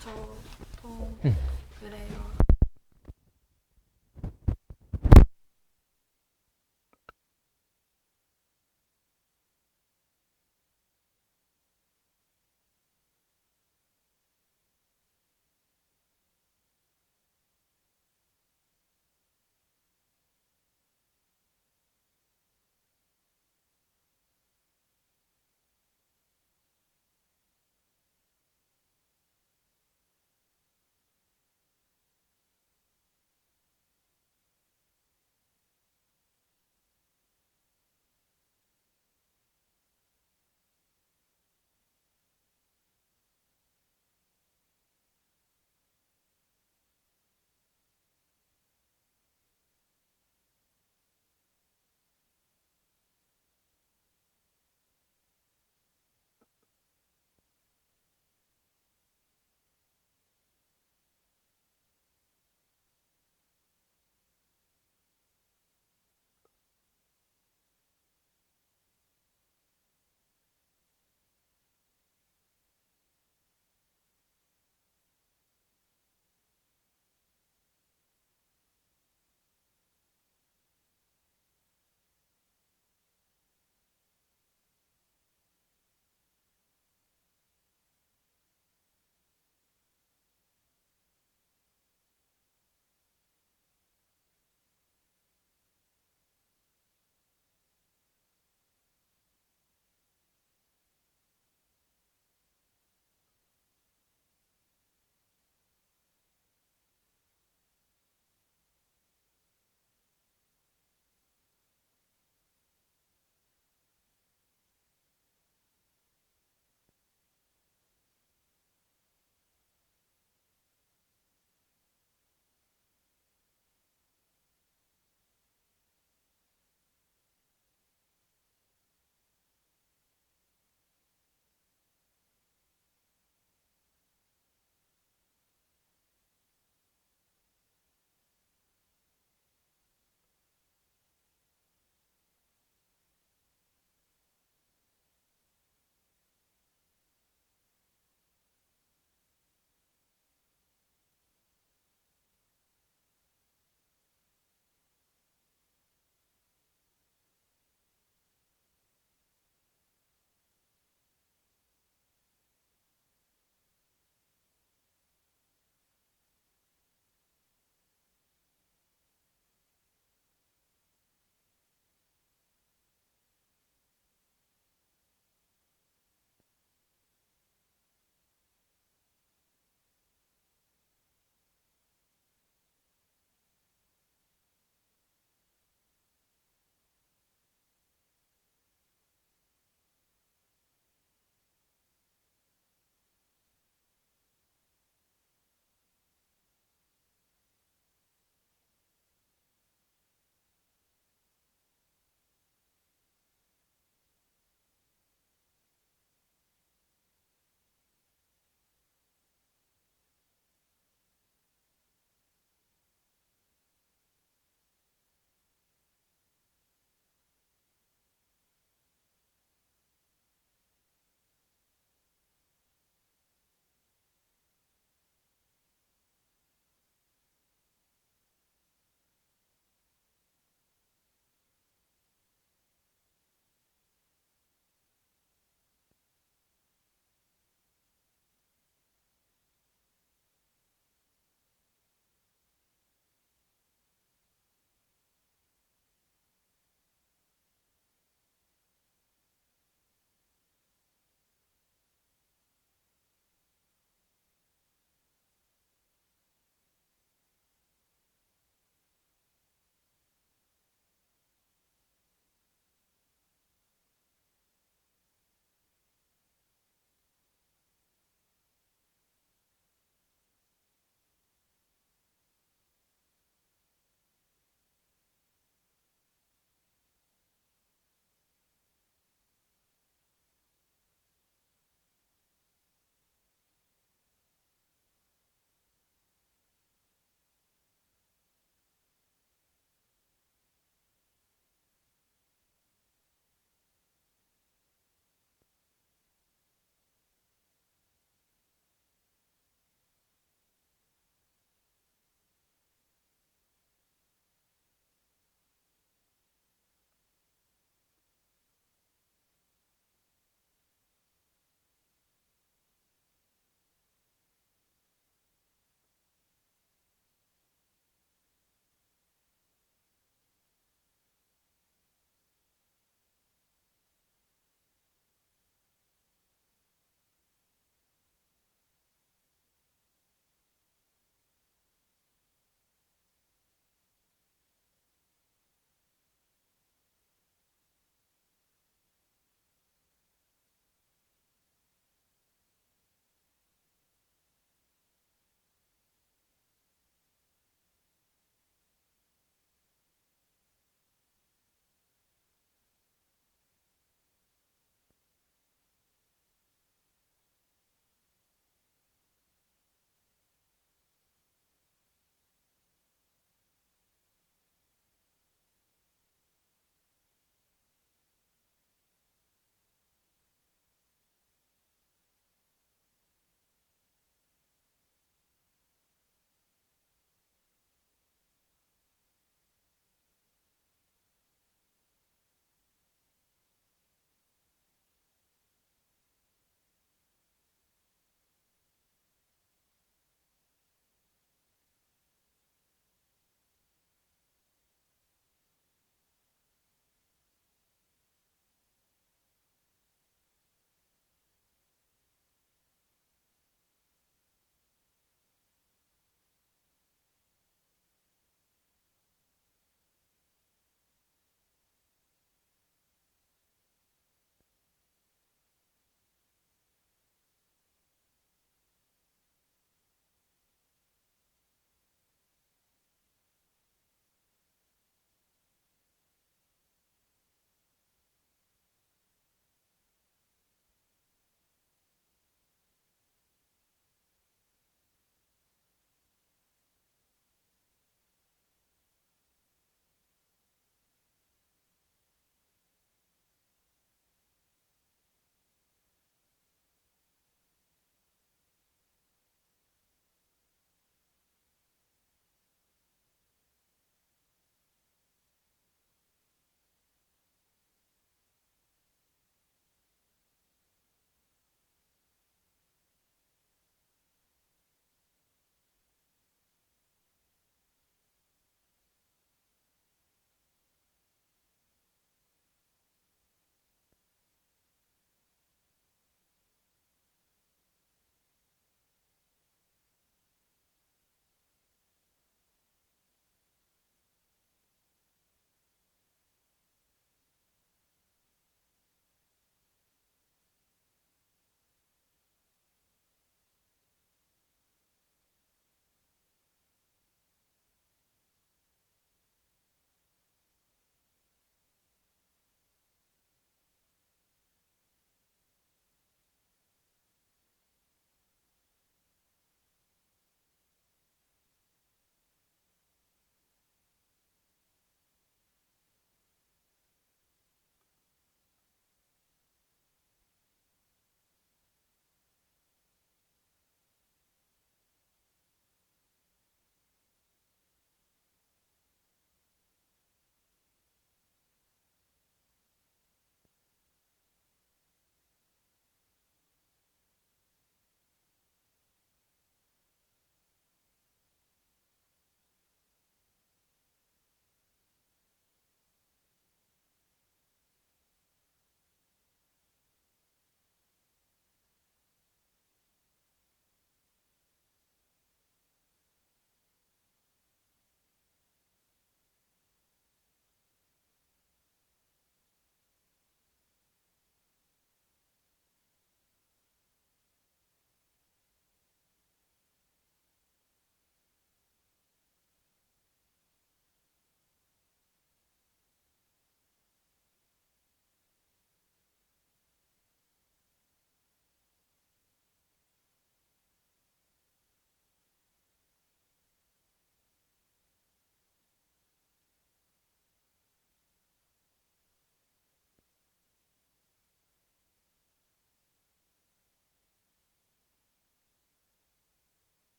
저도 응. 그래요.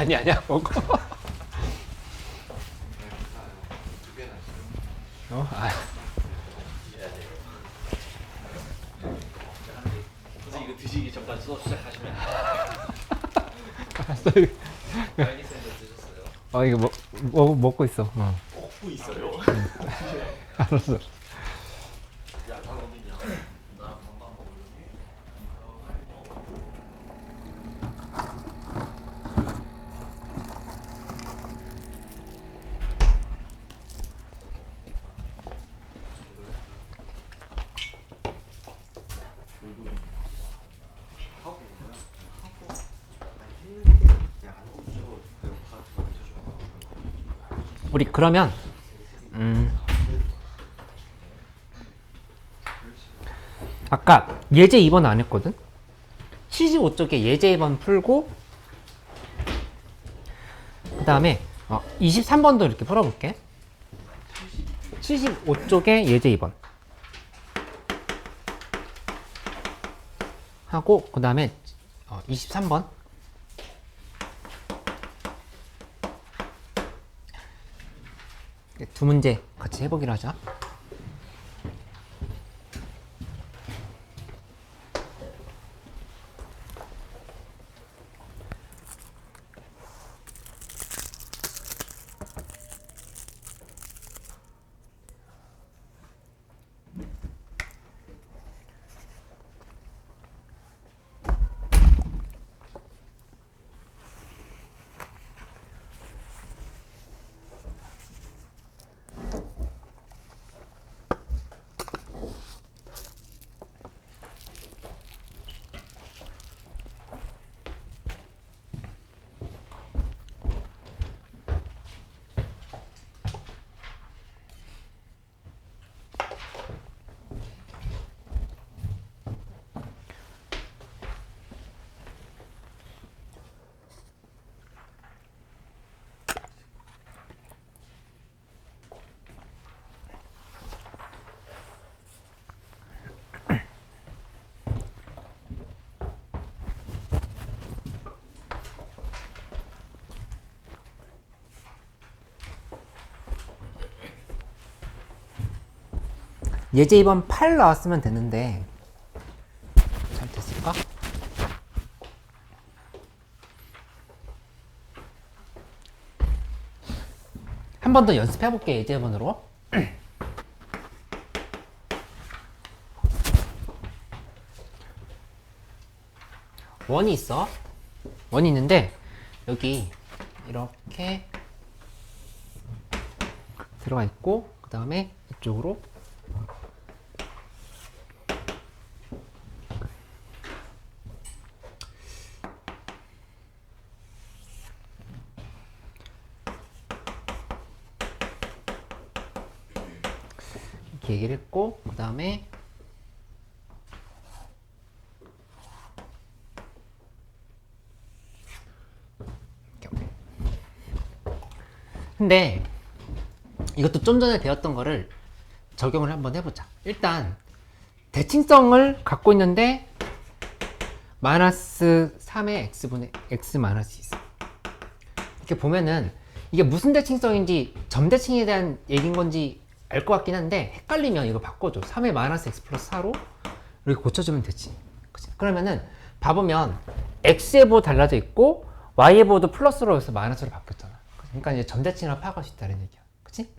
아니야 먹어. 어? 아. 굳이 이거 드시기 전까지 수업 시작하시면 알았어. 딸기 샌드 드셨어요? 이거 먹고 있어. 먹고 있어요? 알았어. 야, 다 어디냐? 나 건강 먹으려고. 우리 그러면 아까 예제 2번 안 했거든? 75쪽에 예제 2번 풀고 그 다음에 23번도 이렇게 풀어볼게. 75쪽에 예제 2번 하고 그 다음에 23번 두 문제 같이 해보기로 하자. 예제 2번 8 나왔으면 됐는데 잘 됐을까? 한 번 더 연습해 볼게. 예제 2번으로 원이 있어. 원이 있는데 여기 이렇게 들어가 있고 그 다음에 이쪽으로 이렇게 얘기를 했고 그 다음에 근데 이것도 좀 전에 배웠던 거를 적용을 한번 해보자. 일단 대칭성을 갖고 있는데 마이너스 3의 x분의 x 마이너스 있어. 이렇게 보면은 이게 무슨 대칭성인지 점대칭에 대한 얘기인 건지 알 것 같긴 한데 헷갈리면 이거 바꿔줘. 3의 마이너스 x 플러스 4로 이렇게 고쳐주면 되지. 그치? 그러면은 봐보면 x의 보 달라져 있고 y의 보도 플러스로 해서 마이너스로 바뀌었잖아. 그러니까 이제 점대칭을 파악할 수 있다는 얘기야. 그치?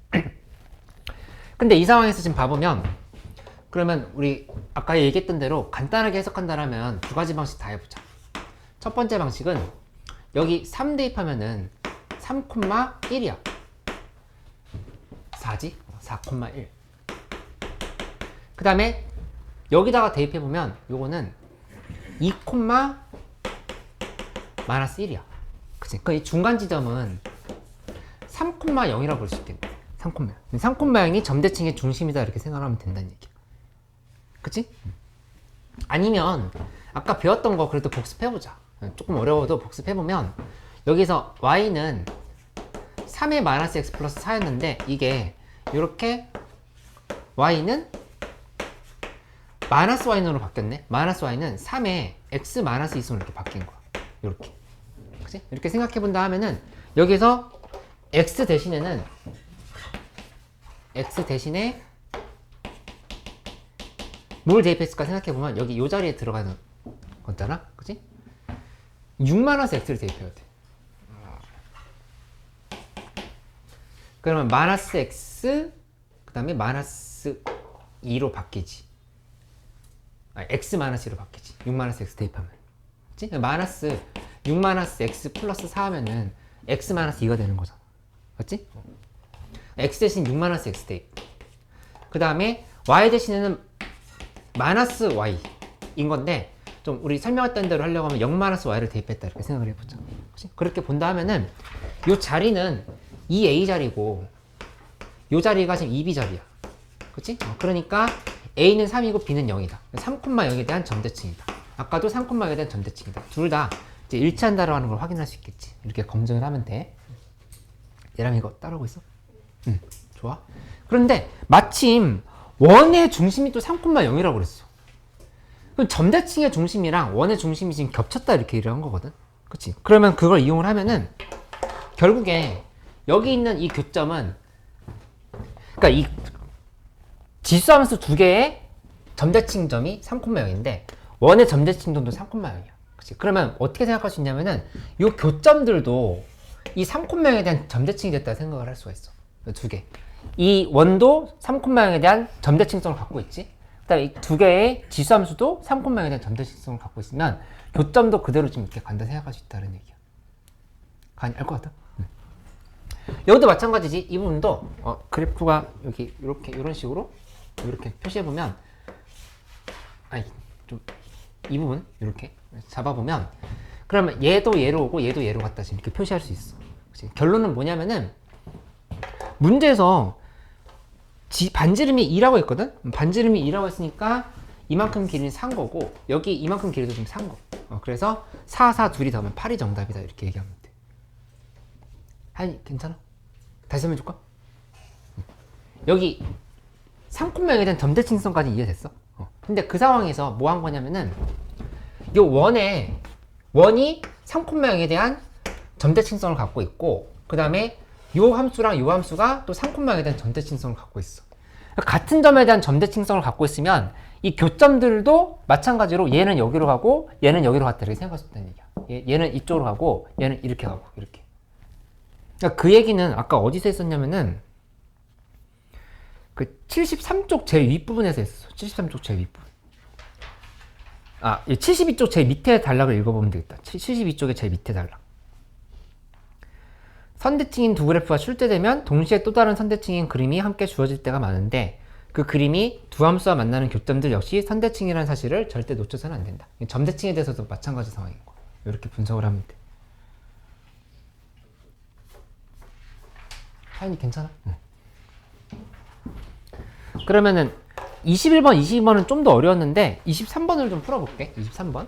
근데 이 상황에서 지금 봐보면 그러면 우리 아까 얘기했던 대로 간단하게 해석한다면 두 가지 방식 다 해보자. 첫 번째 방식은 여기 3 대입하면은 3,1이야. 4지? 4,1. 그 다음에 여기다가 대입해보면 요거는 2, 마이너스 1이야. 그치? 그러니까 이 중간 지점은 3,0이라고 볼 수 있겠네. 3,0. 3,0이 점대칭의 중심이다 이렇게 생각하면 된다는 얘기야. 그치? 아니면 아까 배웠던 거 그래도 복습해보자. 조금 어려워도 복습해보면 여기서 y는 3의 마이너스 x 플러스 4였는데 이게 이렇게 y는 마이너스 y는으로 바뀌었네. 마이너스 y는 3의 x 마이너스 2승으로 이렇게 바뀐 거야. 이렇게. 그치? 이렇게 생각해 본다 하면은 여기서 x 대신에 뭘 대입했을까 생각해 보면 여기 요 자리에 들어가는 거잖아, 그치? 6-x를 대입해야 돼. 그러면 마이너스 x 그 다음에 마이너스 2로 바뀌지. x-2로 바뀌지. 6-x 대입하면. 그치? 마이너스 6-x 플러스 4 하면은 x-2가 되는 거잖아. 맞지? x 대신 6-x 대입. 그 다음에 y 대신에는 마이너스 y인 건데 좀 우리 설명했던 대로 하려고 하면 0-y를 대입했다 이렇게 생각을 해보자. 그치? 그렇게 본다 하면은 이 자리는 2a 자리고 이 자리가 지금 2b 자리야. 그치? 그러니까 a는 3이고 b는 0이다. 3,0에 대한 점대칭이다. 아까도 3,0에 대한 점대칭이다. 둘 다 이제 일치한다라고 하는 걸 확인할 수 있겠지. 이렇게 검증을 하면 돼. 얘랑 이거 따라오고 있어? 응, 좋아. 그런데 마침 원의 중심이 또 3,0이라고 그랬어. 그럼 점대칭의 중심이랑 원의 중심이 지금 겹쳤다 이렇게 얘기를 한 거거든. 그치? 그러면 그걸 이용을 하면은 결국에 여기 있는 이 교점은 그러니까 이 지수함수 두 개의 점대칭점이 3,0인데 원의 점대칭점도 3,0이야. 그치? 그러면 어떻게 생각할 수 있냐면은 이 교점들도 이 3,0에 대한 점대칭이 됐다 생각을 할 수가 있어. 두 개. 이 원도 3,0에 대한 점대칭성을 갖고 있지. 그다음에 이 두 개의 지수함수도 3,0에 대한 점대칭성을 갖고 있으면 교점도 그대로 지금 이렇게 간다 생각할 수 있다는 얘기야. 알 것 같아? 여기도 마찬가지지. 이 부분도 그래프가 여기 이렇게 이런 식으로 이렇게 표시해 보면 아니 좀 이 부분 이렇게 잡아 보면 그러면 얘도 얘로 오고 얘도 얘로 갔다 지금 이렇게 표시할 수 있어. 그치? 결론은 뭐냐면은 문제에서 반지름이 2라고 했거든? 반지름이 2라고 했으니까 이만큼 길이는 산 거고 여기 이만큼 길이도 좀 산 거. 그래서 4, 4 둘이 더하면 8이 정답이다 이렇게 얘기하면 돼. 하연이 괜찮아? 다시 설명해 줄까? 여기 3,0에 대한 점대칭성까지 이해됐어? 근데 그 상황에서 뭐 한 거냐면은 요 원이 3,0에 대한 점대칭성을 갖고 있고 그 다음에 요 함수랑 요 함수가 또 3,0에 대한 점대칭성을 갖고 있어. 같은 점에 대한 점대칭성을 갖고 있으면 이 교점들도 마찬가지로 얘는 여기로 가고 얘는 여기로 갔다 이렇게 생각할 수 있다는 얘기야. 얘는 이쪽으로 가고 얘는 이렇게 가고 이렇게. 그러니까 그 얘기는 아까 어디서 했었냐면은 그 73쪽 제일 윗부분에서 했었어. 73쪽 제일 윗부분. 72쪽 제일 밑에 단락을 읽어보면 되겠다. 72쪽의 제일 밑에 단락. 선대칭인 두 그래프가 출제되면 동시에 또 다른 선대칭인 그림이 함께 주어질 때가 많은데 그 그림이 두 함수와 만나는 교점들 역시 선대칭이라는 사실을 절대 놓쳐서는 안 된다. 점대칭에 대해서도 마찬가지 상황인 거야. 이렇게 분석을 하면 돼. 하연이 괜찮아? 응. 그러면은 21번, 22번은 좀 더 어려웠는데 23번을 좀 풀어볼게. 23번.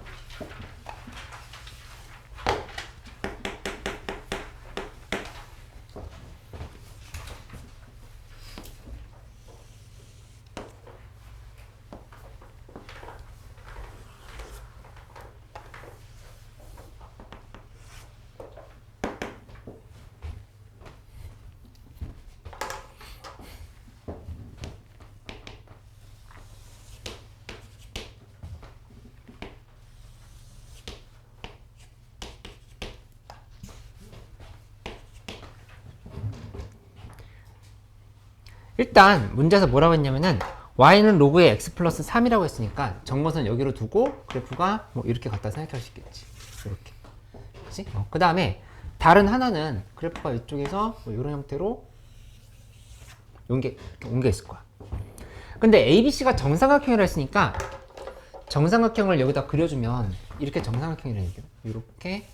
일단 문제에서 뭐라고 했냐면은 y는 로그의 x 플러스 3이라고 했으니까 정것은 여기로 두고 그래프가 뭐 이렇게 갖다 생각할 수 있겠지. 이렇게. 그치? 그 다음에 다른 하나는 그래프가 이쪽에서 뭐 이런 형태로 옮겨 있을 거야. 근데 ABC가 정삼각형이라 했으니까 정삼각형을 여기다 그려주면 이렇게 정삼각형이라는 얘기야. 이렇게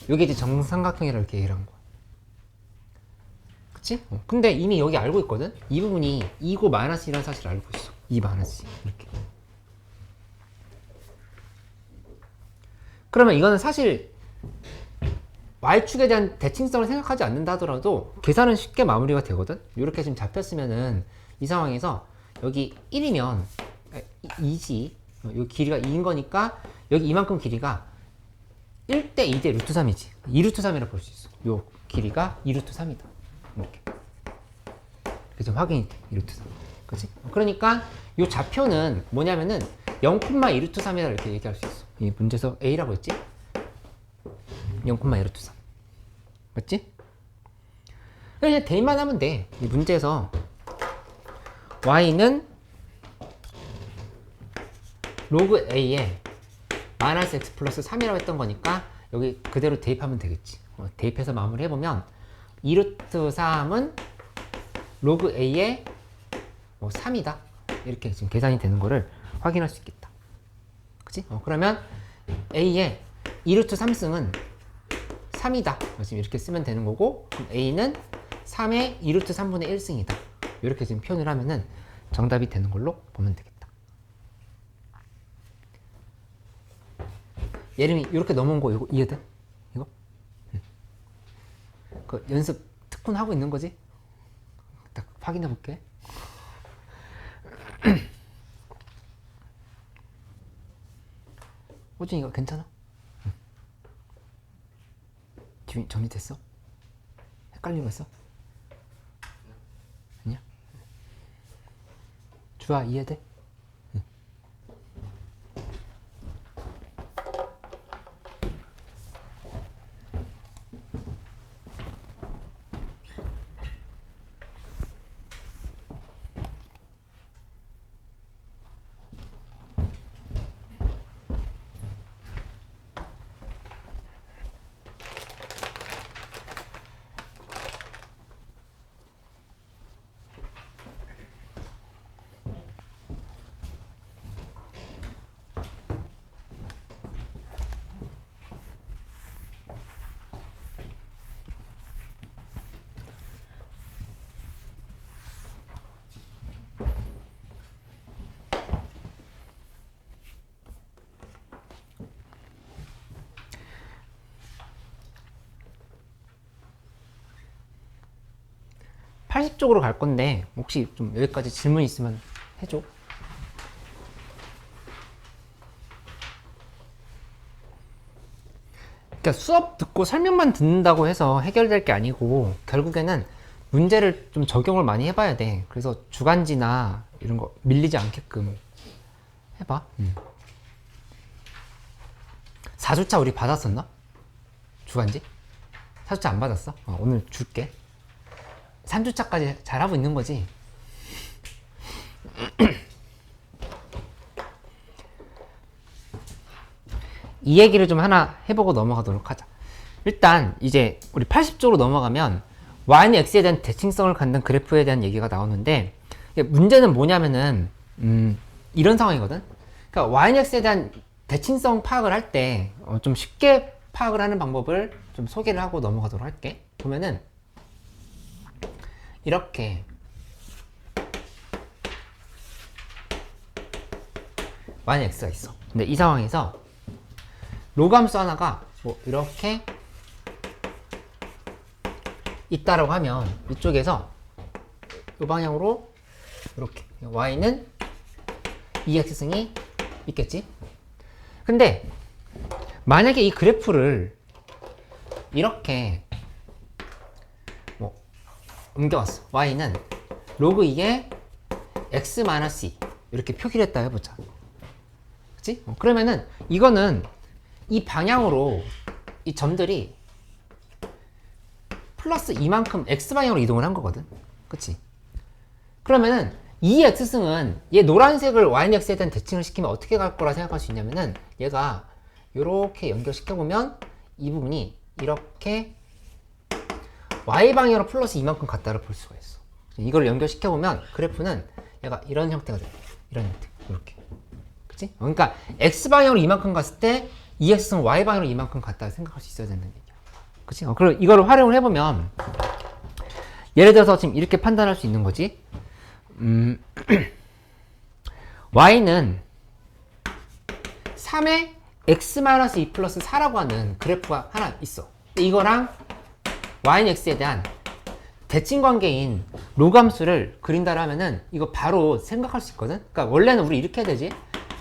여기 이제 정삼각형이라고 이렇게 얘기를 한 거야. 그치? 근데 이미 여기 알고 있거든? 이 부분이 2고 마이너스이라는 사실을 알고 있어. 2 마이너스 이렇게. 그러면 이거는 사실 y축에 대한 대칭성을 생각하지 않는다 하더라도 계산은 쉽게 마무리가 되거든? 이렇게 지금 잡혔으면은 이 상황에서 여기 1이면 2지. 이 길이가 2인 거니까 여기 이만큼 길이가 1대 2대 루트 3이지. 2루트 3이라고 볼 수 있어. 요 길이가 2루트 3이다. 이렇게. 그래서 확인이 돼. 2루트 3. 그치? 그러니까 요 좌표는 뭐냐면은 0,2루트 3이다 이렇게 얘기할 수 있어. 이 문제에서 A라고 했지? 0,2루트 3. 맞지? 그냥 대입만 하면 돼. 이 문제에서 y는 로그 a에 마이너스 x 플러스 3이라고 했던 거니까 여기 그대로 대입하면 되겠지. 대입해서 마무리 해보면 2루트 3은 로그 a에 3이다. 이렇게 지금 계산이 되는 거를 확인할 수 있겠다. 그치? 그러면 a의 2루트 3승은 3이다. 지금 이렇게 쓰면 되는 거고, 그럼 a는 3의 2루트 3분의 1승이다. 이렇게 지금 표현을 하면은 정답이 되는 걸로 보면 되겠다. 예림이 이렇게 넘어온 거 이거 이해돼? 이거? 그 연습 특훈 하고 있는 거지? 딱 확인해 볼게. 호준이 이거 괜찮아? 지금 정리됐어? 헷갈린 거 있어? 아니야? 주아 이해돼? 응. 쪽으로 갈 건데 혹시 좀 여기까지 질문 있으면 해줘. 그러니까 수업 듣고 설명만 듣는다고 해서 해결될 게 아니고 결국에는 문제를 좀 적용을 많이 해봐야 돼. 그래서 주간지나 이런 거 밀리지 않게끔 해봐. 4주차 우리 받았었나? 주간지? 4주차 안 받았어? 오늘 줄게. 3주차까지 잘하고 있는 거지. 이 얘기를 좀 하나 해보고 넘어가도록 하자. 일단 이제 우리 80쪽으로 넘어가면 y는 x에 대한 대칭성을 갖는 그래프에 대한 얘기가 나오는데 문제는 뭐냐면은 이런 상황이거든. 그러니까 y는 x에 대한 대칭성 파악을 할 때 좀 쉽게 파악을 하는 방법을 좀 소개를 하고 넘어가도록 할게. 보면은 이렇게 y는 x가 있어. 근데 이 상황에서 로그 함수 하나가 뭐 이렇게 있다라고 하면 이쪽에서 이 방향으로 이렇게 y는 2x승이 있겠지. 근데 만약에 이 그래프를 이렇게 뭐 옮겨왔어. y는 로그 2에 x-2 이렇게 표기를 했다 해보자. 그치? 그러면은 이거는 이 방향으로 이 점들이 플러스 이만큼 x방향으로 이동을 한 거거든. 그치? 그러면은 이 x승은 얘 노란색을 y는 x에 대한 대칭을 시키면 어떻게 갈 거라 생각할 수 있냐면은 얘가 이렇게 연결시켜보면 이 부분이 이렇게 y방향으로 플러스 이만큼 갔다를 볼 수가 있어. 이걸 연결시켜보면 그래프는 얘가 이런 형태가 돼. 이런 형태. 이렇게. 그치? 그러니까 x방향으로 이만큼 갔을 때 이 x승은 y방향으로 이만큼 갔다 생각할 수 있어야 되는 얘기야. 그치? 그럼 이걸 활용을 해보면 예를 들어서 지금 이렇게 판단할 수 있는 거지. y는 3의 x-2 플러스 4라고 하는 그래프가 하나 있어. 근데 이거랑 y는 x에 대한 대칭 관계인 로그 함수를 그린다라 하면은 이거 바로 생각할 수 있거든. 그러니까 원래는 우리 이렇게 해야 되지.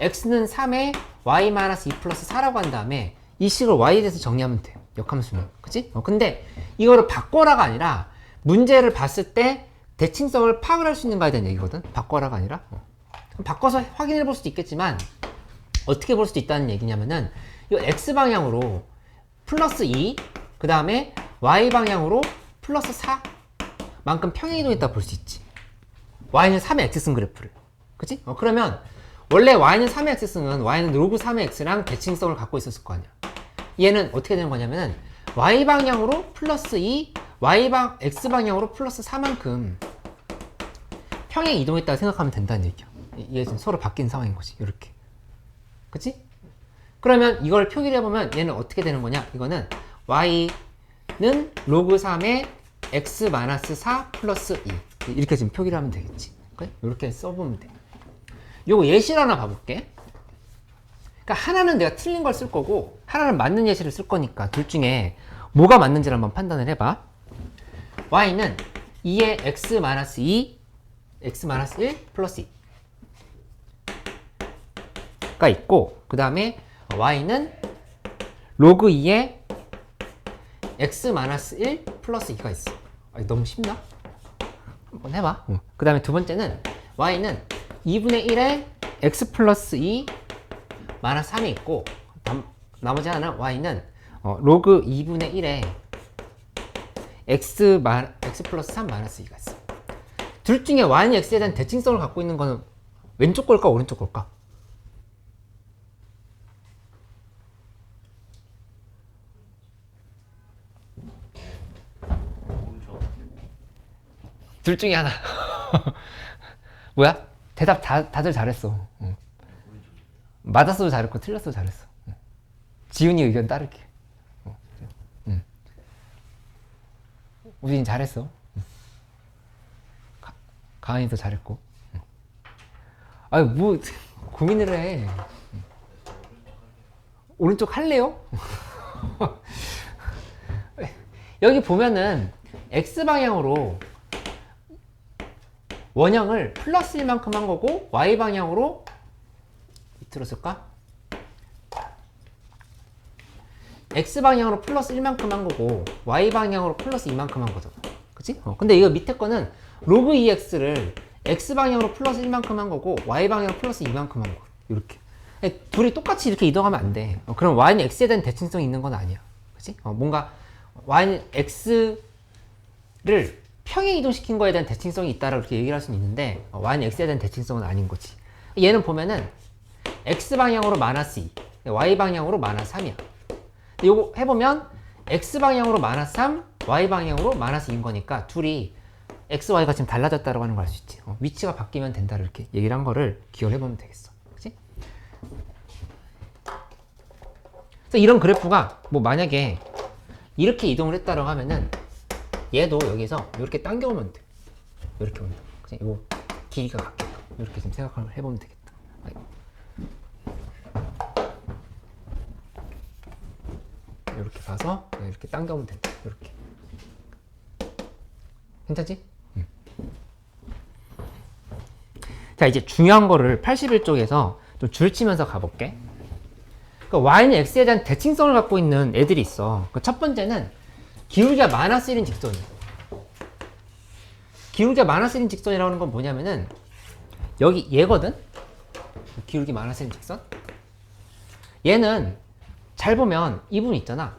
x는 3에 y-2 플러스 4라고 한 다음에 이 식을 y에 대해서 정리하면 돼요. 역함수는. 그치? 근데 이거를 바꿔라가 아니라 문제를 봤을 때 대칭성을 파악을 할 수 있는 거에 대한 얘기거든. 바꿔라가 아니라. 바꿔서 확인해 볼 수도 있겠지만 어떻게 볼 수도 있다는 얘기냐면은 이 x방향으로 플러스 2, 그 다음에 y방향으로 플러스 4 만큼 평행이동했다 볼 수 있지. y는 3의 x승 그래프를. 그치? 그러면 원래 y는 3의 x승은 y는 로그 3의 x랑 대칭성을 갖고 있었을 거 아니야. 얘는 어떻게 되는 거냐면은 y방향으로 플러스 2, x방향으로 플러스 4만큼 평행 이동했다고 생각하면 된다는 얘기야. 이게 지금 서로 바뀐 상황인 거지. 이렇게. 그치? 그러면 이걸 표기를 해보면 얘는 어떻게 되는 거냐? 이거는 y는 로그 3의 x-4 플러스 2 이렇게 지금 표기를 하면 되겠지. 그래? 이렇게 써보면 돼. 요거 예시를 하나 봐볼게. 그러니까 하나는 내가 틀린 걸 쓸 거고 하나는 맞는 예시를 쓸 거니까 둘 중에 뭐가 맞는지를 한번 판단을 해봐. y는 2의 x-2 x-1 플러스 2가 있고 그 다음에 y는 로그 2의 x-1 플러스 2가 있어. 너무 쉽나? 한번 해봐. 그 다음에 두 번째는 y는 2분의 1의 x 플러스 2 마이너스 3이 있고 나머지 하나는 y는 로그 2분의 1의 x 플러스 3 마이너스 2가 있어. 둘 중에 y는 x에 대한 대칭성을 갖고 있는 거는 왼쪽 걸까 오른쪽 걸까? 둘 중에 하나. 뭐야? 대답 다들 잘했어. 맞았어도 잘했고 틀렸어도 잘했어. 지훈이 의견 따를게. 우린 잘했어. 가은이도 잘했고. 아유 뭐 고민을 해. 오른쪽 할래요? 여기 보면은 x방향으로 원형을 플러스 1만큼 한 거고 y방향으로 밑으로 쓸까? x방향으로 플러스 1만큼 한 거고 y방향으로 플러스 2만큼 한 거잖아. 그치? 근데 이거 밑에 거는 로그 2x를 x방향으로 플러스 1만큼 한 거고 y방향으로 플러스 2만큼 한 거. 이렇게. 둘이 똑같이 이렇게 이동하면 안 돼. 그럼 y는 x에 대한 대칭성이 있는 건 아니야. 그치? 뭔가 y는 x를 평행 이동시킨 거에 대한 대칭성이 있다라고 이렇게 얘기를 할 수는 있는데 y는 x에 대한 대칭성은 아닌 거지. 얘는 보면은 x방향으로 마이너스 2, y방향으로 마이너스 3이야. 요거 해보면 x방향으로 마이너스 3, y방향으로 마이너스 2인 거니까 둘이 x, y가 지금 달라졌다고 하는 걸 알 수 있지. 위치가 바뀌면 된다 이렇게 얘기를 한 거를 기억을 해보면 되겠어. 그치? 그래서 이런 그래프가 뭐 만약에 이렇게 이동을 했다라고 하면은 얘도 여기서 이렇게 당겨오면 돼. 이렇게 온다. 그치? 이거 길이가 같겠다. 이렇게 좀 생각을 해보면 되겠다. 이렇게 봐서 이렇게 당겨오면 된다. 이렇게. 괜찮지? 자, 이제 중요한 거를 81쪽에서 좀 줄치면서 가볼게. 그러니까 y는 x에 대한 대칭성을 갖고 있는 애들이 있어. 첫 번째는 기울기가 마이너스 1인 직선이야. 기울기가 마이너스 1인 직선이라고 하는 건 뭐냐면은 여기 얘거든? 기울기 마이너스 1인 직선? 얘는 잘 보면 이 부분 있잖아.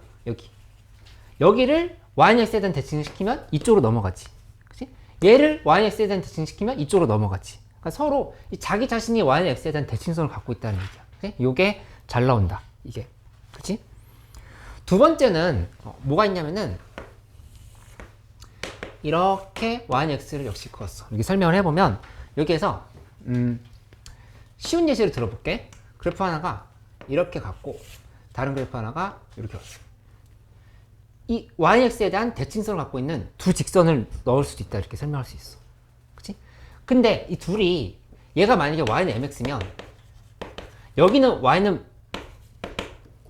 여기를 y는 x에 대한 대칭을 시키면 이쪽으로 넘어가지. 그치? 얘를 y는 x에 대한 대칭을 시키면 이쪽으로 넘어가지. 그러니까 서로 자기 자신이 y는 x에 대한 대칭성을 갖고 있다는 얘기야. 그치? 요게 잘 나온다. 이게. 그치? 두 번째는 뭐가 있냐면은 이렇게 y는 x를 역시 그었어. 여기 설명을 해보면 여기에서 쉬운 예시를 들어볼게. 그래프 하나가 이렇게 갔고 다른 그래프 하나가 이렇게 왔어. 이 yx에 대한 대칭성을 갖고 있는 두 직선을 넣을 수도 있다 이렇게 설명할 수 있어. 그치? 근데 이 둘이 얘가 만약에 y는 mx면 여기는 y는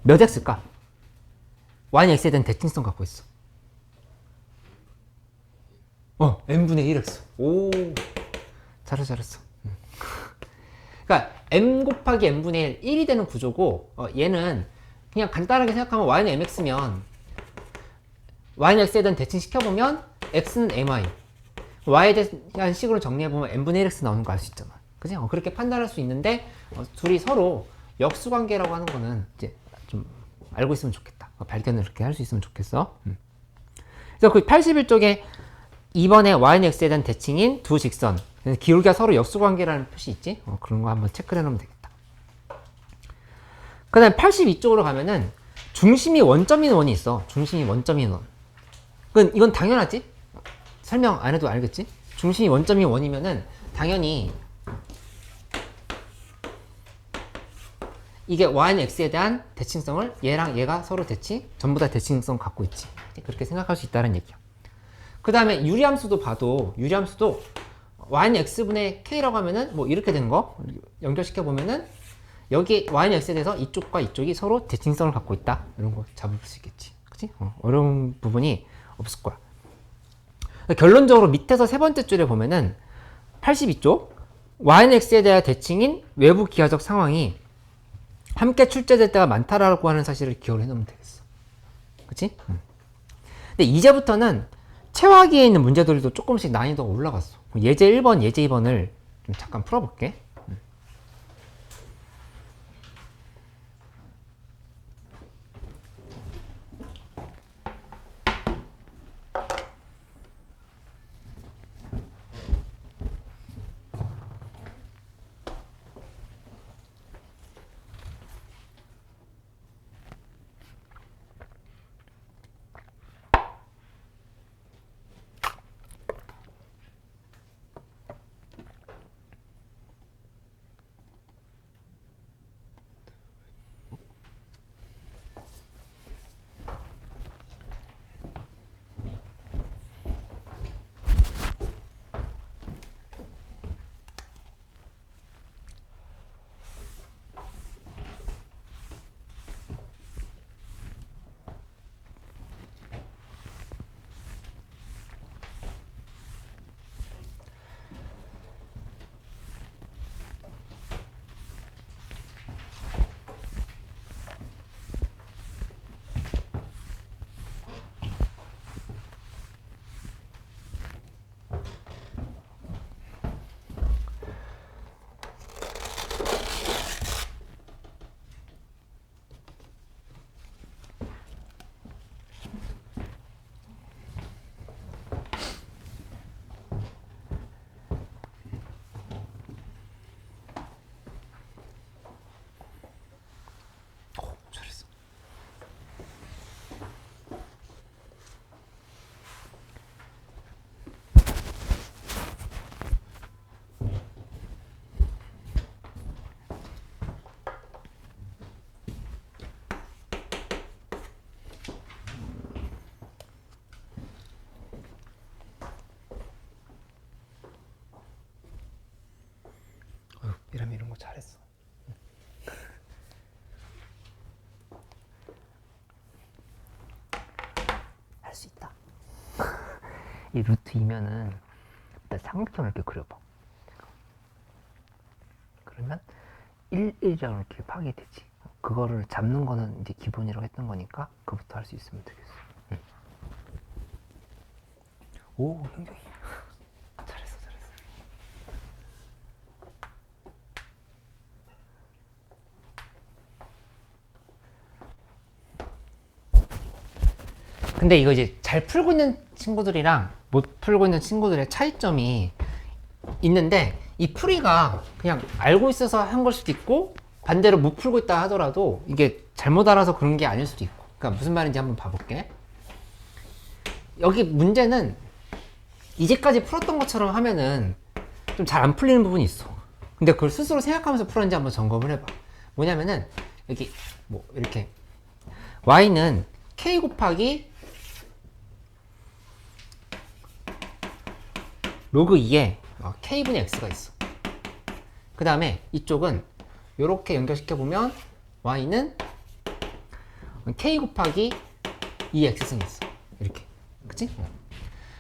몇 x일까? y는 x에 대한 대칭성 갖고 있어. n분의 1x. 오, 잘했어. 그러니까 m 곱하기 n분의 1, 1이 되는 구조고 얘는 그냥 간단하게 생각하면 y는 mx면 y는 x에 대한 대칭 시켜보면 x는 my, y에 대한 식으로 정리해보면 n분의 1x 나오는 거 알 수 있잖아. 그지? 그렇게 판단할 수 있는데 둘이 서로 역수관계라고 하는 거는 이제 좀 알고 있으면 좋겠다. 발견을 그렇게 할 수 있으면 좋겠어. 그래서 그 81쪽에 2번에 y는 x에 대한 대칭인 두 직선, 기울기가 서로 역수관계라는 표시 있지? 그런 거 한번 체크를 해놓으면 되겠다. 그 다음에 82쪽으로 가면은 중심이 원점인 원이 있어. 중심이 원점인 원. 이건 당연하지? 설명 안 해도 알겠지? 중심이 원점인 원이면은 당연히 이게 y는 x에 대한 대칭성을 얘랑 얘가 서로 전부 다 대칭성 갖고 있지. 그렇게 생각할 수 있다는 얘기야. 그 다음에 유리함수도 봐도 유리함수도 y는 x분의 k라고 하면은 뭐 이렇게 된 거 연결시켜 보면은 여기 y는 x에 대해서 이쪽과 이쪽이 서로 대칭성을 갖고 있다. 이런 거 잡을 수 있겠지. 그치? 어려운 부분이 없을 거야. 결론적으로 밑에서 세 번째 줄에 보면은 82쪽 y는 x에 대한 대칭인 외부 기하적 상황이 함께 출제될 때가 많다라고 하는 사실을 기억을 해놓으면 되겠어. 그치? 근데 이제부터는 체화기에 있는 문제들도 조금씩 난이도가 올라갔어. 예제 1번, 예제 2번을 좀 잠깐 풀어볼게. 잘했어. 이러면 이런 거 잘했어. 할 수 있다. 이 루트 2면은 일단 삼각형을 이렇게 그려봐. 그러면 1, 1이라고 이렇게 파괴되지. 그거를 잡는 거는 이제 기본이라고 했던 거니까 그거부터 할 수 있으면 되겠어. 오, 현경이. 잘했어. 근데 이거 이제 잘 풀고 있는 친구들이랑 못 풀고 있는 친구들의 차이점이 있는데, 이 풀이가 그냥 알고 있어서 한 걸 수도 있고 반대로 못 풀고 있다 하더라도 이게 잘못 알아서 그런 게 아닐 수도 있고. 그러니까 무슨 말인지 한번 봐볼게. 여기 문제는 이제까지 풀었던 것처럼 하면은 좀 잘 안 풀리는 부분이 있어. 근데 그걸 스스로 생각하면서 풀었는지 한번 점검을 해봐. 뭐냐면은 여기 뭐 이렇게 y는 k 곱하기 로그 2에 k분의 x가 있어. 그 다음에 이쪽은 이렇게 연결시켜보면 y는 k 곱하기 2x승이 있어. 이렇게. 그치?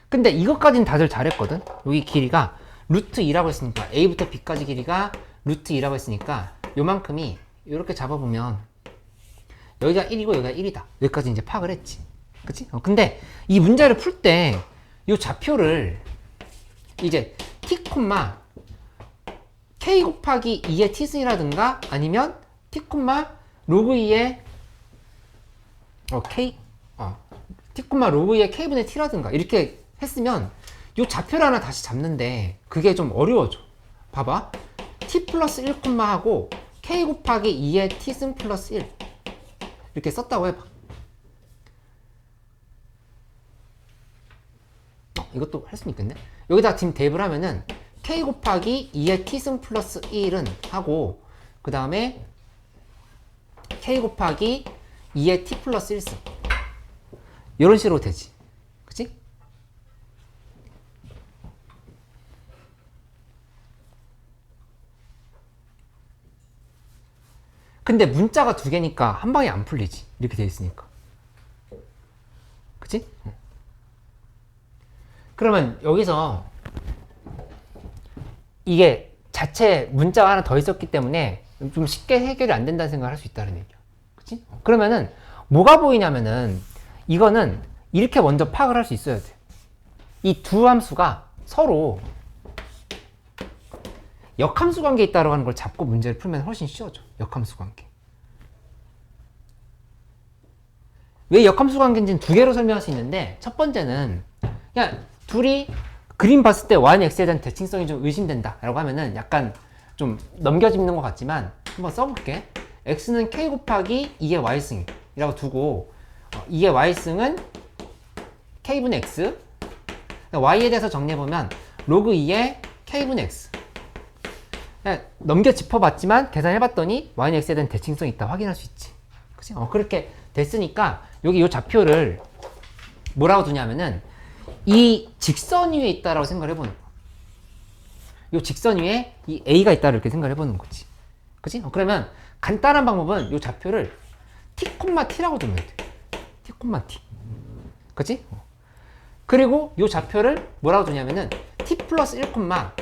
근데 이것까지는 다들 잘했거든. 여기 길이가 루트 2라고 했으니까 a부터 b까지 길이가 루트 2라고 했으니까 요만큼이 이렇게 잡아보면 여기가 1이고 여기가 1이다. 여기까지 이제 파악을 했지. 그치? 근데 이 문제를 풀 때 이 좌표를 이제 t, k 곱하기 2의 t승이라든가 아니면 t, 로그 2의 k t, 로그 2의 k분의 t라든가 이렇게 했으면 이 좌표를 하나 다시 잡는데 그게 좀 어려워져. 봐봐. t 플러스 1, 하고 k 곱하기 2의 t승 플러스 1 이렇게 썼다고 해봐. 이것도 할 수 있겠네. 여기다 지금 대입을 하면은 k 곱하기 2의 t승 플러스 1은 하고 그 다음에 k 곱하기 2의 t 플러스 1승 이런 식으로 되지. 그치? 근데 문자가 두 개니까 한 방에 안 풀리지. 이렇게 돼 있으니까. 그치? 그러면 여기서 이게 자체 문자가 하나 더 있었기 때문에 좀 쉽게 해결이 안 된다는 생각을 할 수 있다는 얘기야. 그치? 그러면은 뭐가 보이냐면은 이거는 이렇게 먼저 파악을 할 수 있어야 돼. 이 두 함수가 서로 역함수 관계에 있다고 하는 걸 잡고 문제를 풀면 훨씬 쉬워져. 역함수 관계. 왜 역함수 관계인지는 두 개로 설명할 수 있는데 첫 번째는 그냥 둘이 그림 봤을 때 y는 x에 대한 대칭성이 좀 의심된다 라고 하면은 약간 좀 넘겨짚는 것 같지만 한번 써볼게. x는 k 곱하기 2의 y승이라고 두고 2의 y승은 k분의 x y에 대해서 정리해보면 로그 2의 k분의 x 넘겨 짚어봤지만 계산해봤더니 y는 x에 대한 대칭성이 있다 확인할 수 있지. 그치? 그렇게 됐으니까 여기 이 좌표를 뭐라고 두냐면은 이 직선 위에 있다라고 생각을 해보는 거야. 이 직선 위에 이 a가 있다고 이렇게 생각을 해보는 거지. 그치? 그러면 간단한 방법은 이 좌표를 t, t라고 두면 돼. t, t. 그치? 그리고 이 좌표를 뭐라고 두냐면은 t 플러스 1,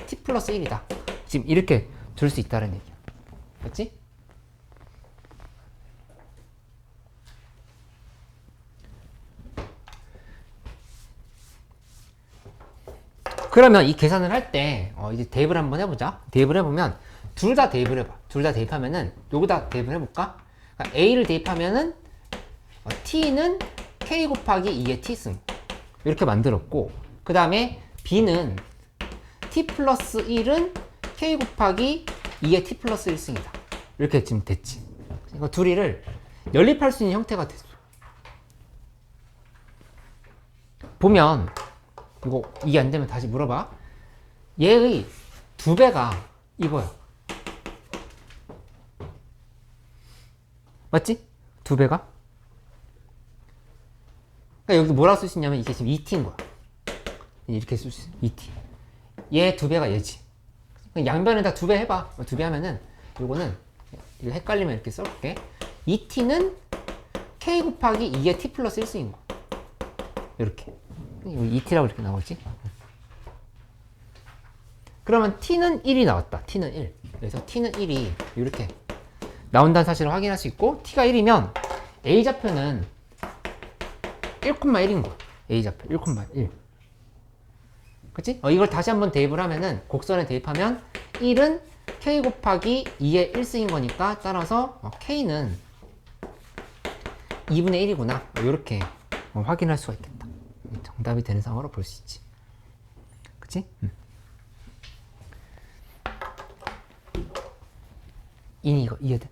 t 플러스 1이다. 지금 이렇게 둘 수 있다는 얘기야. 그치? 그러면 이 계산을 할 때 이제 대입을 한번 해보자. 대입을 해보면 둘 다 대입을 해봐. 둘 다 대입하면은 여기다 대입을 해볼까? 그러니까 A를 대입하면은 T는 K 곱하기 2의 T승 이렇게 만들었고 그 다음에 B는 T 플러스 1은 K 곱하기 2의 T 플러스 1승이다. 이렇게 지금 됐지. 그러니까 둘이를 연립할 수 있는 형태가 됐어. 보면 이거 이게 안 되면 다시 물어봐. 얘의 두 배가 이거야. 맞지? 두 배가? 그러니까 여기 뭐라고 쓸 수 있냐면 이게 지금 2t인 거야. 이렇게 쓸 수 있어. 2t. 얘 두 배가 얘지. 양변을 다 두 배 해봐. 두 배 하면은 요거는 이거 헷갈리면 이렇게 써볼게. 2t는 k 곱하기 2의 t 플러스 1승인 거야. 이렇게. 2t라고 이렇게 나오지. 그러면 t는 1이 나왔다. t는 1. 그래서 t는 1이 이렇게 나온다는 사실을 확인할 수 있고 t가 1이면 a 좌표는 1,1인 거야. a 좌표 1,1. 그치? 이걸 다시 한번 대입을 하면은 곡선에 대입하면 1은 k 곱하기 2의 1승인 거니까 따라서 k는 2분의 1이구나. 이렇게 확인할 수가 있겠다. 정답이 되는 상황으로 볼 수 있지. 그치? 이거 이해돼?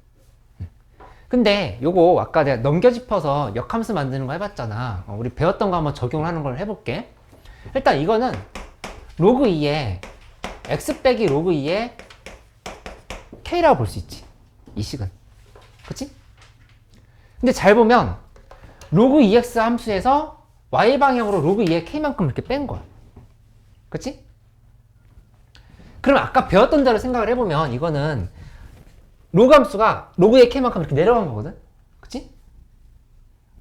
근데 요거 아까 내가 넘겨짚어서 역함수 만드는 거 해봤잖아. 우리 배웠던 거 한번 적용하는 걸 해볼게. 일단 이거는 로그 2에 x 빼기 로그 2에 k라고 볼 수 있지. 이 식은. 그치? 근데 잘 보면 로그 2x 함수에서 y 방향으로 로그 2의 k만큼 이렇게 뺀 거야. 그치? 그럼 아까 배웠던 대로 생각을 해보면 이거는 로그 함수가 로그 2의 k만큼 이렇게 내려간 거거든? 그치?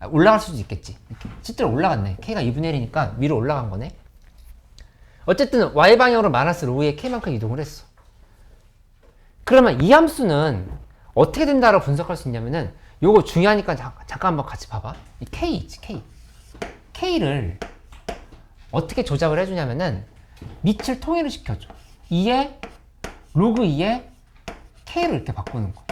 올라갈 수도 있겠지. 이렇게. 실제로 올라갔네. k가 2분의 1이니까 위로 올라간 거네. 어쨌든 y 방향으로 마이너스 로그 2의 k만큼 이동을 했어. 그러면 이 함수는 어떻게 된다라고 분석할 수 있냐면은 요거 중요하니까 잠깐 한번 같이 봐봐. 이 K 있지, K. K를 어떻게 조작을 해주냐면은 밑을 통일을 시켜줘. 2에 로그 2에 K를 이렇게 바꾸는 거야.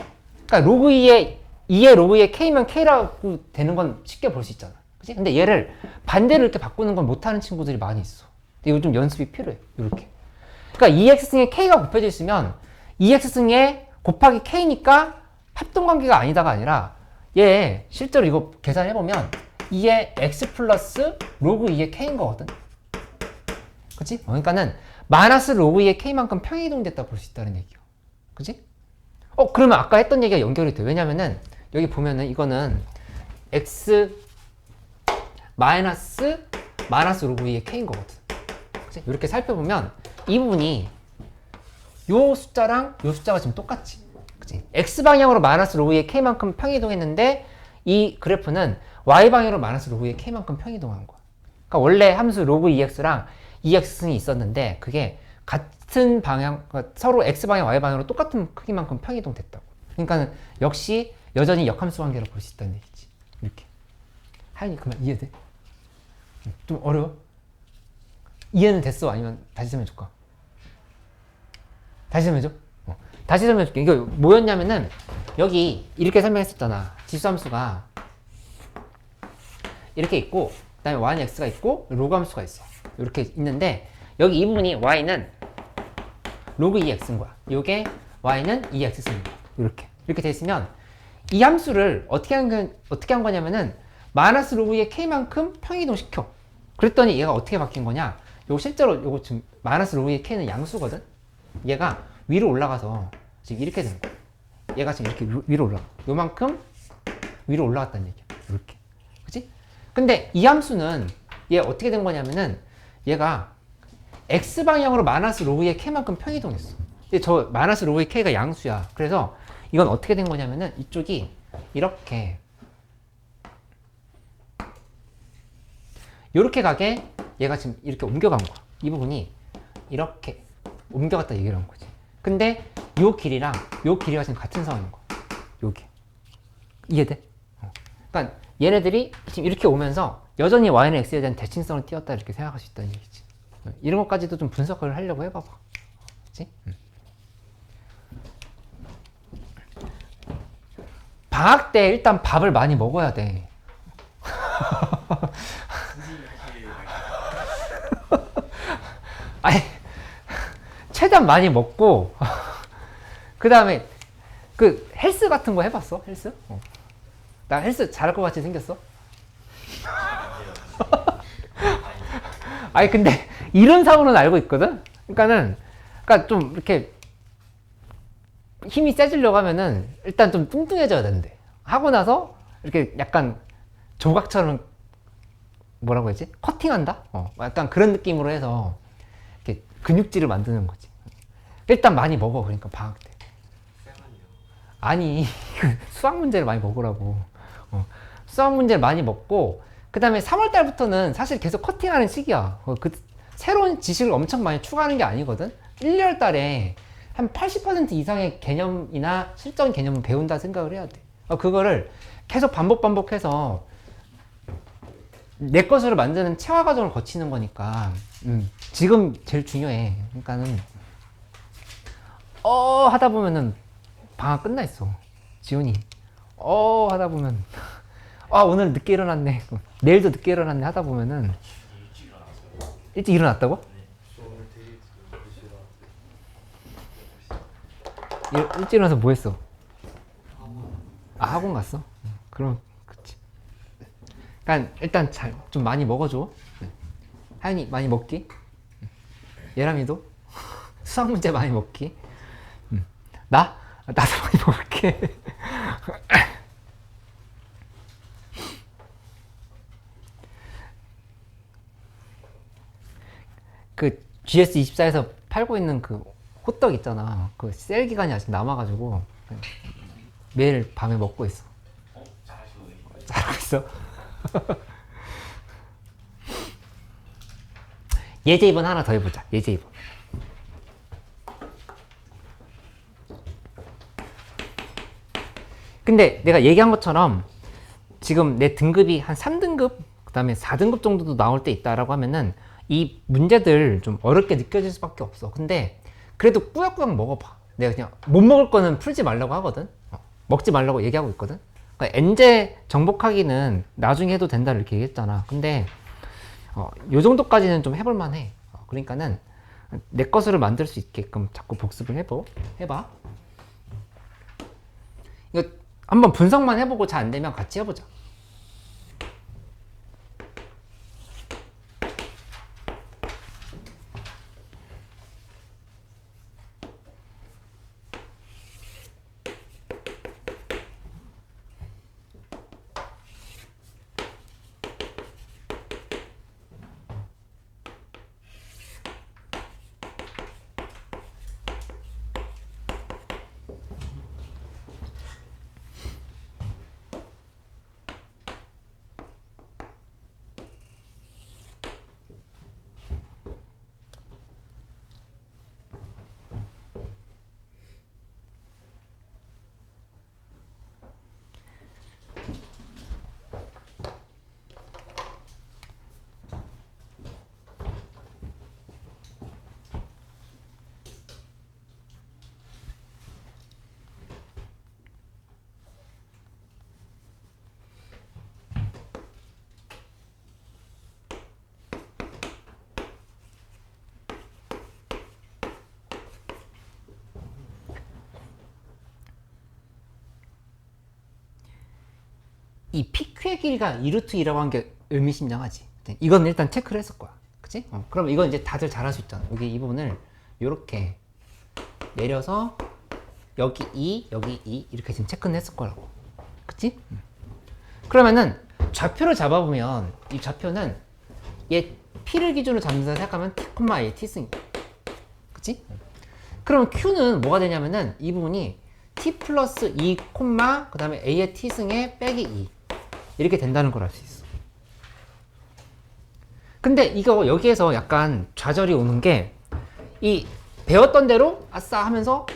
그러니까 로그 2에 로그 2에 K면 K라고 되는 건 쉽게 볼 수 있잖아. 그치? 근데 얘를 반대로 이렇게 바꾸는 건 못하는 친구들이 많이 있어. 이거 좀 연습이 필요해. 이렇게. 그러니까 2x승에 K가 곱해져 있으면 2x승에 곱하기 K니까 합동관계가 아니다가 아니라 얘 실제로 이거 계산해보면 2의 x 플러스 로그 2의 K인 거거든. 그치? 그러니까는 마이너스 로그 2의 K만큼 평행이동됐다 볼 수 있다는 얘기야. 그치? 그러면 아까 했던 얘기가 연결이 돼. 왜냐면은 여기 보면은 이거는 x 마이너스 로그 2의 K인 거거든. 그치? 이렇게 살펴보면 이 부분이 요 숫자랑 요 숫자가 지금 똑같지. 그치? X방향으로 마이너스 로그 2의 K만큼 평이동했는데 이 그래프는 Y방향으로 마이너스 로그 2의 K만큼 평이동한 거야. 그러니까 원래 함수 로그 2X랑 2X승이 있었는데 그게 같은 방향, 그러니까 서로 X방향, Y방향으로 똑같은 크기만큼 평이동 됐다고. 그러니까 역시 여전히 역함수 관계로 볼 수 있다는 얘기지. 이렇게. 하연이 그러면 이해돼? 좀 어려워? 이해는 됐어? 아니면 다시 설명해줄까? 다시 설명해줘? 다시 설명해줄게. 이거 뭐였냐면은 여기 이렇게 설명했었잖아. 지수함수가 이렇게 있고 그 다음에 y는 x가 있고 로그 함수가 있어. 이렇게 있는데 여기 이 부분이 y는 로그 2x인 거야. 요게 y는 2x승인 거야. 이렇게 돼 있으면 이 함수를 어떻게 한 거냐면은 마이너스 로그 2의 k만큼 평이동 시켜. 그랬더니 얘가 어떻게 바뀐 거냐? 요거 실제로 요거 지금 마이너스 로그 2의 k는 양수거든. 얘가 위로 올라가서 지금 이렇게 되는 거야. 얘가 지금 이렇게 위로 올라가. 요만큼 위로 올라갔다는 얘기야. 이렇게. 그치? 근데 이 함수는 얘 어떻게 된 거냐면은 얘가 x방향으로 마이너스 로그 2의 k만큼 평이동했어. 근데 저 마이너스 로그 2의 k가 양수야. 그래서 이건 어떻게 된 거냐면은 이쪽이 이렇게 가게 얘가 지금 이렇게 옮겨간 거야. 이 부분이 이렇게 옮겨갔다 얘기를 한 거지. 근데 요 길이랑 요 길이가 지금 같은 상황인 거야. 요게. 이해돼? 그러니까 얘네들이 지금 이렇게 오면서 여전히 y는 x에 대한 대칭성을 띄웠다 이렇게 생각할 수 있다는 얘기지. 이런 것까지도 좀 분석을 하려고 해봐봐. 그치? 방학 때 일단 밥을 많이 먹어야 돼. 아니, 최대한 많이 먹고, 그 다음에, 헬스 같은 거 해봤어? 헬스? 나 헬스 잘할 것 같이 생겼어? 아니, 근데, 이런 사고는 알고 있거든? 그러니까 좀 이렇게, 힘이 세지려고 하면은, 일단 좀 뚱뚱해져야 된대. 하고 나서, 이렇게 약간, 조각처럼, 뭐라고 해야지? 커팅한다? 약간 그런 느낌으로 해서, 이렇게 근육질을 만드는 거지. 일단 많이 먹어. 그러니까 방학 때. 아니 수학 문제를 많이 먹으라고. 수학 문제를 많이 먹고 그 다음에 3월 달부터는 사실 계속 커팅하는 시기야. 새로운 지식을 엄청 많이 추가하는 게 아니거든. 1, 2월 달에 한 80% 이상의 개념이나 실전 개념을 배운다 생각을 해야 돼. 그거를 계속 반복해서 내 것으로 만드는 체화 과정을 거치는 거니까 지금 제일 중요해. 그러니까는 하다 보면은 방학 끝나 있어. 지훈이 하다 보면 오늘 늦게 일어났네. 내일도 늦게 일어났네 하다 보면은 일찍 일어났다고? 일찍 일어나서 뭐 했어? 학원 갔어? 그럼 그치. 그러니까 일단 좀 많이 먹어줘. 하연이 많이 먹기. 예람이도 수학 문제 많이 먹기. 나도 많이 먹을게. GS24에서 팔고 있는 호떡 있잖아. 셀 기간이 아직 남아가지고 매일 밤에 먹고 있어. 잘하고 있어. 예제 2번 하나 더 해보자. 예제 2번. 근데 내가 얘기한 것처럼 지금 내 등급이 한 3등급, 그 다음에 4등급 정도도 나올 때 있다라고 하면은 이 문제들 좀 어렵게 느껴질 수밖에 없어. 근데 그래도 꾸역꾸역 먹어봐. 내가 그냥 못 먹을 거는 풀지 말라고 하거든. 먹지 말라고 얘기하고 있거든. 그러니까 엔제 정복하기는 나중에 해도 된다 이렇게 얘기했잖아. 근데 요 정도까지는 좀 해볼 만해. 그러니까는 내 것으로 만들 수 있게끔 자꾸 복습을 해봐. 이거 한번 분석만 해보고 잘 안 되면 같이 해보자. 이 PQ의 길이가 2루트 2라고 한 게 의미심장하지. 이건 일단 체크를 했을 거야. 그치? 그럼 이건 이제 다들 잘 할 수 있잖아. 여기 이 부분을 이렇게 내려서 여기 2, 여기 2 이렇게 지금 체크는 했을 거라고. 그치? 그러면은 좌표를 잡아보면 이 좌표는 얘 P를 기준으로 잡는다 생각하면 T, A, T승. 그치? 그럼 Q는 뭐가 되냐면은 이 부분이 T 플러스 2, 그 다음에 A의 T승에 빼기 2 이렇게 된다는 걸 알 수 있어. 근데 이거 여기에서 약간 좌절이 오는 게 이 배웠던 대로 아싸 하면서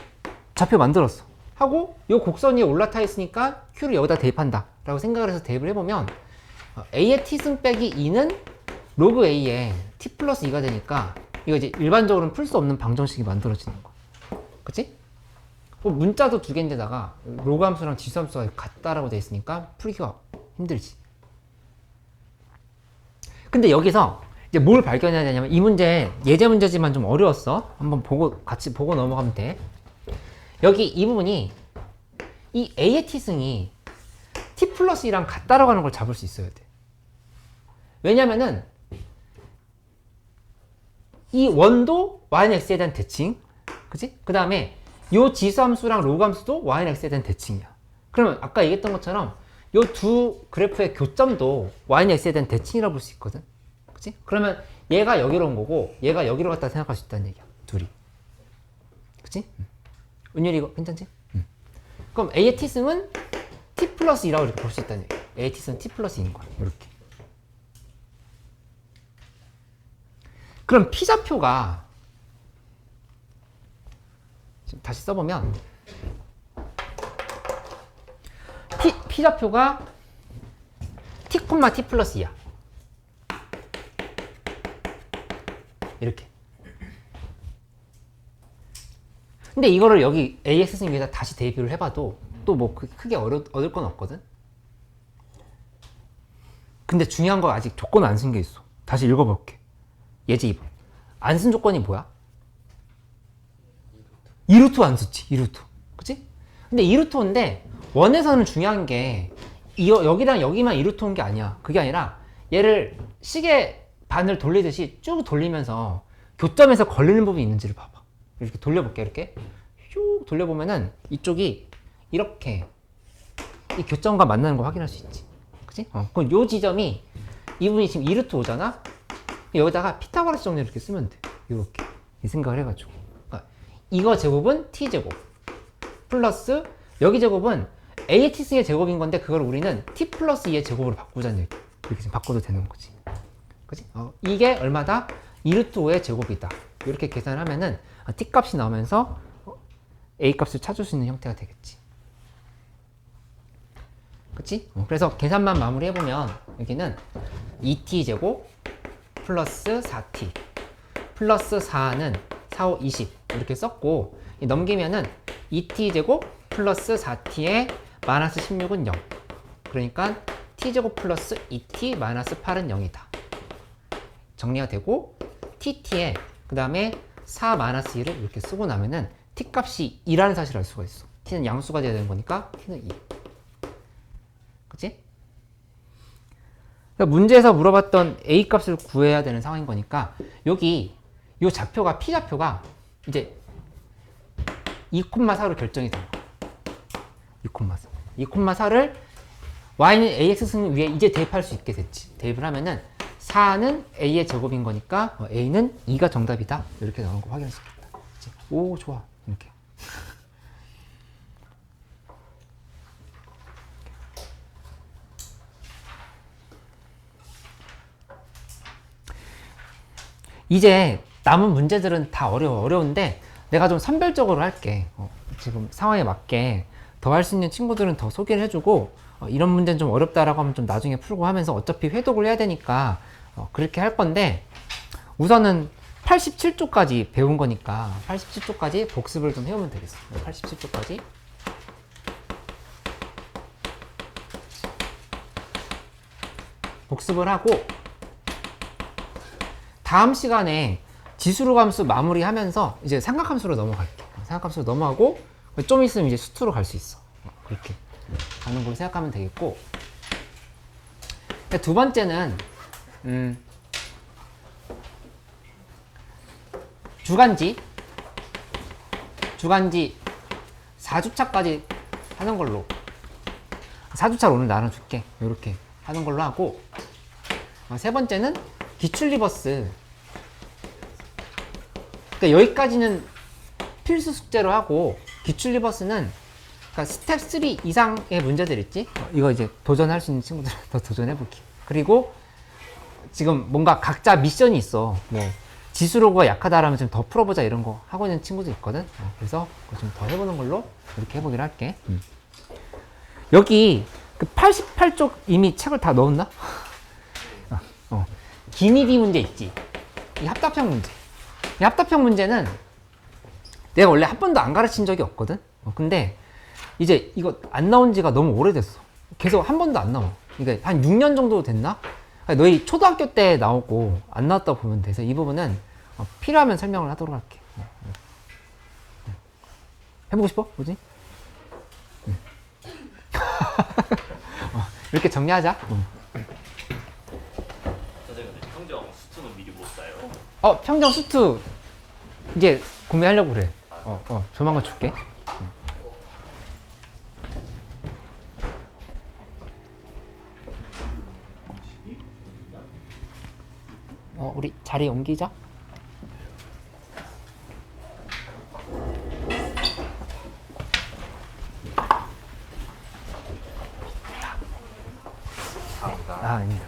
좌표 만들었어 하고 요 곡선 위에 올라타 있으니까 Q를 여기다 대입한다 라고 생각을 해서 대입을 해보면 A의 T승 빼기 2는 로그 A의 T 플러스 2가 되니까 이거 이제 일반적으로는 풀 수 없는 방정식이 만들어지는 거야. 그치? 문자도 두 개인데다가 로그 함수랑 지수 함수가 같다라고 돼 있으니까 풀기가 힘들지. 근데 여기서 이제 뭘 발견해야 되냐면 이 문제 예제 문제지만 좀 어려웠어. 한번 같이 보고 넘어가면 돼. 여기 이 부분이 이 A의 T승이 T 플러스 2랑 같다라고 하는 걸 잡을 수 있어야 돼. 왜냐면은 이 원도 Y는 X에 대한 대칭, 그치? 그 다음에 요 지수함수랑 로그함수도 Y는 X에 대한 대칭이야. 그러면 아까 얘기했던 것처럼 요 두 그래프의 교점도 Y는 X에 대한 대칭이라고 볼 수 있거든. 그치? 그러면 얘가 여기로 온 거고 얘가 여기로 갔다 생각할 수 있다는 얘기야. 둘이. 그치? 은율이 이거 괜찮지? 그럼 A의 T승은 T 플러스 2라고 이렇게 볼 수 있다는 얘기야. A의 T승은 T 플러스 2인 거야. 이렇게. 그럼 P좌표가 다시 써보면 P좌표가 T, T 플러스 2야. 이렇게. 근데 이거를 여기 AX승 위에다 다시 대입을 해봐도 또 뭐 크게 얻을 건 없거든? 근데 중요한 거 아직 조건 안 쓴 게 있어. 다시 읽어볼게. 예제 2번. 안 쓴 조건이 뭐야? 2루트 안 썼지, 2루트. 그치? 근데 2루트인데, 원에서는 중요한 게, 여기랑 여기만 2루트 온 게 아니야. 그게 아니라, 얘를 시계 반을 돌리듯이 쭉 돌리면서 교점에서 걸리는 부분이 있는지를 봐봐. 이렇게 돌려볼게, 이렇게. 쭉 돌려보면은 이쪽이 이렇게 이 교점과 만나는 거 확인할 수 있지. 그치? 그럼 요 지점이, 이 부분이 지금 2루트 오잖아? 여기다가 피타고라스 정리 이렇게 쓰면 돼. 이렇게. 이 생각을 해가지고. 그러니까 이거 제곱은 t제곱. 플러스 여기 제곱은 a의 t승의 제곱인 건데 그걸 우리는 t 플러스 2의 제곱으로 바꾸자는 얘기. 이렇게 지금 바꿔도 되는 거지. 그치? 이게 얼마다? 2루트 5의 제곱이다. 이렇게 계산을 하면은 t 값이 나오면서 a 값을 찾을 수 있는 형태가 되겠지. 그치? 그래서 계산만 마무리해보면 여기는 2t제곱 플러스 4t 플러스 4는 4, 5, 20 이렇게 썼고 넘기면은 2t제곱 플러스 4t에 마이너스 16은 0 그러니까 t제곱 플러스 2t 마이너스 8은 0이다 정리가 되고 tt에 그 다음에 4 마이너스 1을 이렇게 쓰고 나면은 t 값이 2라는 사실을 알 수가 있어 t는 양수가 돼야 되는 거니까 t는 2 그치? 그러니까 문제에서 물어봤던 a 값을 구해야 되는 상황인 거니까 여기 이 좌표가 p 좌표가 이제 2,4로 결정이 돼요 2,4 2,4를 y는 ax승 위에 이제 대입할 수 있게 됐지 대입을 하면은 4는 a의 제곱인 거니까 a는 2가 정답이다 이렇게 나오는 거 확인할 수 있겠다 그치? 오 좋아 이렇게 이제 남은 문제들은 다 어려운데 내가 좀 선별적으로 할게 지금 상황에 맞게 더 할 수 있는 친구들은 더 소개를 해주고 이런 문제는 좀 어렵다라고 하면 좀 나중에 풀고 하면서 어차피 회독을 해야 되니까 그렇게 할 건데 우선은 87쪽까지 배운 거니까 87쪽까지 복습을 좀 해오면 되겠어 87쪽까지 복습을 하고 다음 시간에 지수로 함수 마무리하면서 이제 삼각함수로 넘어갈게. 삼각함수로 넘어가고 좀 있으면 이제 수투로 갈 수 있어. 그렇게 가는 걸로 생각하면 되겠고. 두 번째는 주간지 4주차까지 하는 걸로 4주차를 오늘 나눠줄게. 이렇게 하는 걸로 하고 세 번째는 기출 리버스 그러니까 여기까지는 필수 숙제로 하고 기출 리버스는 그러니까 스텝 3 이상의 문제들 있지? 이거 이제 도전할 수 있는 친구들 더 도전해볼게. 그리고 지금 뭔가 각자 미션이 있어. 뭐 지수로가 약하다라면 좀 더 풀어보자 이런 거 하고 있는 친구도 있거든. 그래서 좀 더 해보는 걸로 이렇게 해보기로 할게. 여기 그 88쪽 이미 책을 다 넣었나? 기니디 문제 있지? 이 합답형 문제. 이 합답형 문제는 내가 원래 한 번도 안 가르친 적이 없거든? 근데 이제 이거 안 나온 지가 너무 오래됐어. 계속 한 번도 안 나와. 그러니까 한 6년 정도 됐나? 너희 초등학교 때 나오고 안 나왔다고 보면 돼서 이 부분은 필요하면 설명을 하도록 할게. 해보고 싶어? 뭐지? 이렇게 정리하자. 선생님 근데 평정 수투는 미리 못 사요? 평정 수트 이제 구매하려고 그래. 조만간 줄게. 우리 자리 옮기자. 감사합니다. 아닙니다.